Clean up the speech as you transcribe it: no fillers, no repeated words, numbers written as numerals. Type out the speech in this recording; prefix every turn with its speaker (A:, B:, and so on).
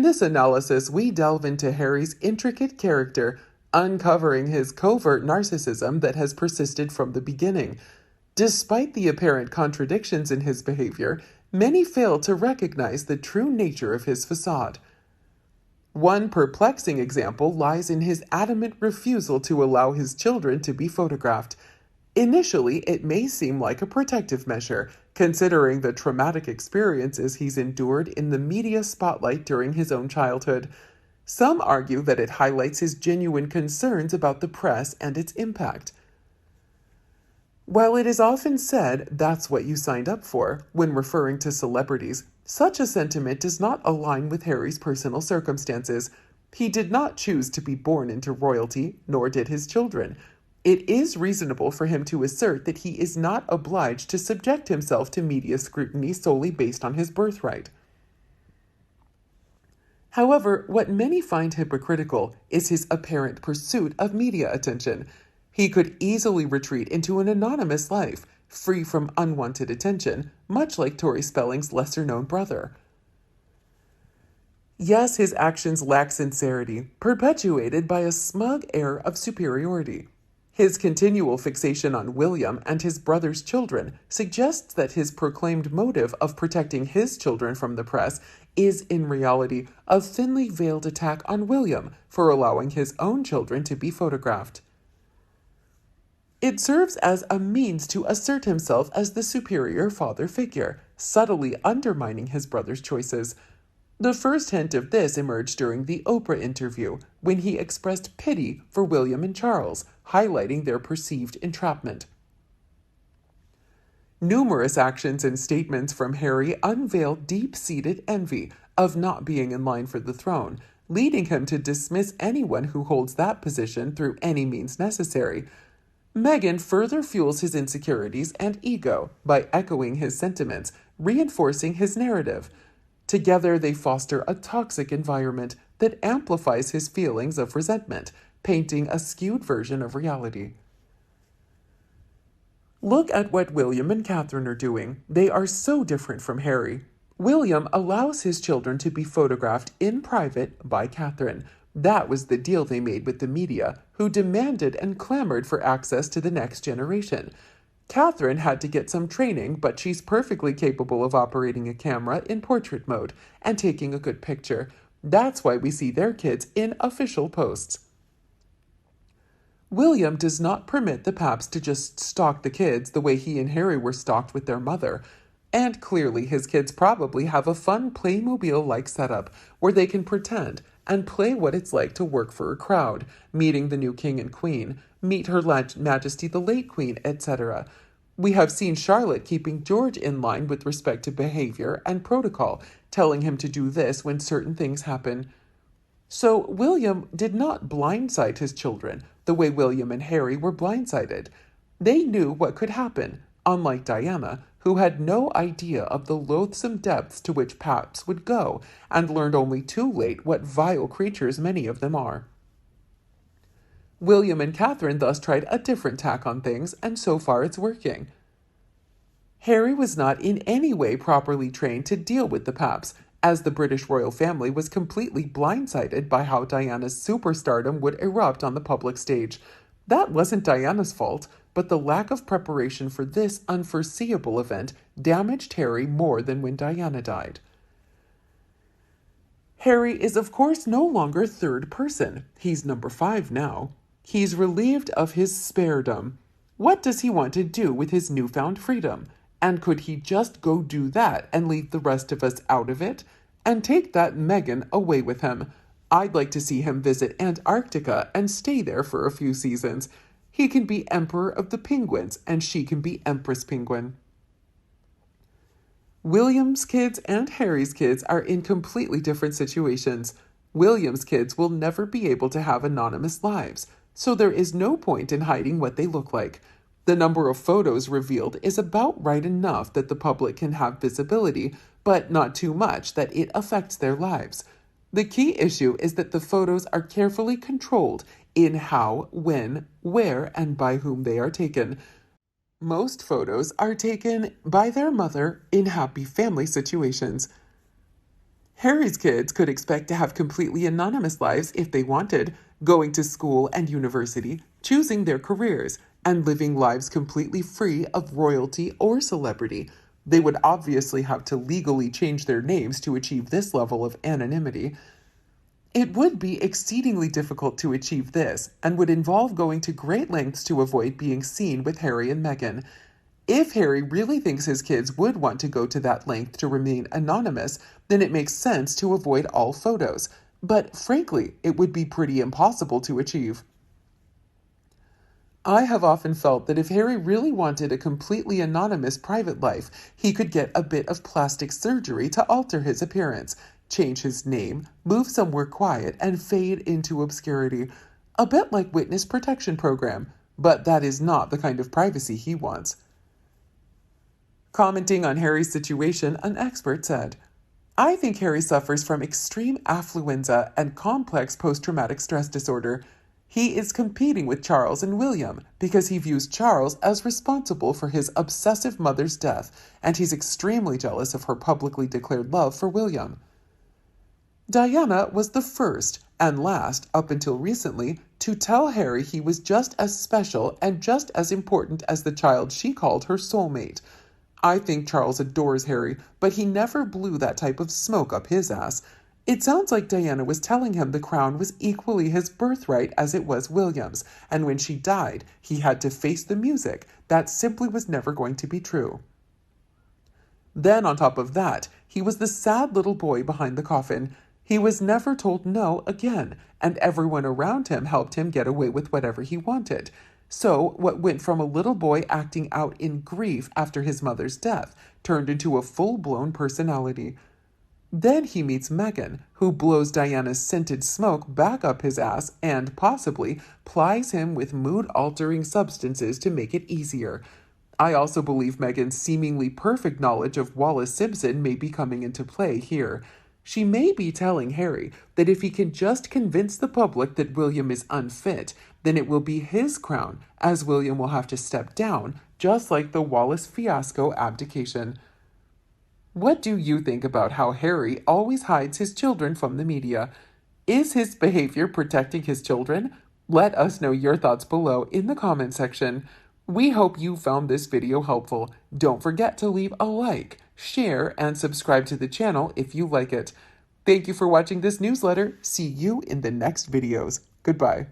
A: In this analysis, we delve into Harry's intricate character, uncovering his covert narcissism that has persisted from the beginning. Despite the apparent contradictions in his behavior, many fail to recognize the true nature of his facade. One perplexing example lies in his adamant refusal to allow his children to be photographed. Initially, it may seem like a protective measure, considering the traumatic experiences he's endured in the media spotlight during his own childhood. Some argue that it highlights his genuine concerns about the press and its impact. While it is often said that's what you signed up for when referring to celebrities, such a sentiment does not align with Harry's personal circumstances. He did not choose to be born into royalty, nor did his children. It is reasonable for him to assert that he is not obliged to subject himself to media scrutiny solely based on his birthright. However, what many find hypocritical is his apparent pursuit of media attention. He could easily retreat into an anonymous life, free from unwanted attention, much like Tori Spelling's lesser-known brother. Yes, his actions lack sincerity, perpetuated by a smug air of superiority. His continual fixation on William and his brother's children suggests that his proclaimed motive of protecting his children from the press is in reality a thinly veiled attack on William for allowing his own children to be photographed. It serves as a means to assert himself as the superior father figure, subtly undermining his brother's choices. The first hint of this emerged during the Oprah interview, when he expressed pity for William and Charles, highlighting their perceived entrapment. Numerous actions and statements from Harry unveil deep-seated envy of not being in line for the throne, leading him to dismiss anyone who holds that position through any means necessary. Meghan further fuels his insecurities and ego by echoing his sentiments, reinforcing his narrative. Together, they foster a toxic environment that amplifies his feelings of resentment, painting a skewed version of reality. Look at what William and Catherine are doing. They are so different from Harry. William allows his children to be photographed in private by Catherine. That was the deal they made with the media, who demanded and clamored for access to the next generation. Catherine had to get some training, but she's perfectly capable of operating a camera in portrait mode and taking a good picture. That's why we see their kids in official posts. William does not permit the Paps to just stalk the kids the way he and Harry were stalked with their mother. And clearly his kids probably have a fun Playmobil-like setup where they can pretend and play what it's like to work for a crowd, meeting the new king and queen, meet her Majesty the late queen, etc. We have seen Charlotte keeping George in line with respect to behavior and protocol, telling him to do this when certain things happen. So William did not blindside his children the way William and Harry were blindsided. They knew what could happen, unlike Diana, who had no idea of the loathsome depths to which Paps would go, and learned only too late what vile creatures many of them are. William and Catherine thus tried a different tack on things, and so far it's working. Harry was not in any way properly trained to deal with the Paps, as the British royal family was completely blindsided by how Diana's superstardom would erupt on the public stage. That wasn't Diana's fault, but the lack of preparation for this unforeseeable event damaged Harry more than when Diana died. Harry is of course no longer third person. He's number 5 now. He's relieved of his sparedom. What does he want to do with his newfound freedom? And could he just go do that and leave the rest of us out of it? And take that Meghan away with him. I'd like to see him visit Antarctica and stay there for a few seasons. He can be Emperor of the Penguins, and she can be Empress Penguin. William's kids and Harry's kids are in completely different situations. William's kids will never be able to have anonymous lives, so there is no point in hiding what they look like. The number of photos revealed is about right enough that the public can have visibility, but not too much that it affects their lives. The key issue is that the photos are carefully controlled in how, when, where, and by whom they are taken. Most photos are taken by their mother in happy family situations. Harry's kids could expect to have completely anonymous lives if they wanted, going to school and university, choosing their careers, and living lives completely free of royalty or celebrity. They would obviously have to legally change their names to achieve this level of anonymity. It would be exceedingly difficult to achieve this, and would involve going to great lengths to avoid being seen with Harry and Meghan. If Harry really thinks his kids would want to go to that length to remain anonymous, then it makes sense to avoid all photos. But frankly, it would be pretty impossible to achieve. I have often felt that if Harry really wanted a completely anonymous private life, he could get a bit of plastic surgery to alter his appearance, change his name, move somewhere quiet, and fade into obscurity. A bit like witness protection program, but that is not the kind of privacy he wants. Commenting on Harry's situation, an expert said, "I think Harry suffers from extreme affluenza and complex post-traumatic stress disorder. He is competing with Charles and William because he views Charles as responsible for his obsessive mother's death, and he's extremely jealous of her publicly declared love for William." Diana was the first and last, up until recently, to tell Harry he was just as special and just as important as the child she called her soulmate. I think Charles adores Harry, but he never blew that type of smoke up his ass. It sounds like Diana was telling him the crown was equally his birthright as it was William's, and when she died, he had to face the music. That simply was never going to be true. Then, on top of that, he was the sad little boy behind the coffin. He was never told no again, and everyone around him helped him get away with whatever he wanted. So, what went from a little boy acting out in grief after his mother's death turned into a full-blown personality. Then he meets Meghan, who blows Diana's scented smoke back up his ass and, possibly, plies him with mood-altering substances to make it easier. I also believe Meghan's seemingly perfect knowledge of Wallis Simpson may be coming into play here. She may be telling Harry that if he can just convince the public that William is unfit, then it will be his crown, as William will have to step down, just like the Wallis fiasco abdication. What do you think about how Harry always hides his children from the media? Is his behavior protecting his children? Let us know your thoughts below in the comment section. We hope you found this video helpful. Don't forget to leave a like, share, and subscribe to the channel if you like it. Thank you for watching this newsletter. See you in the next videos. Goodbye.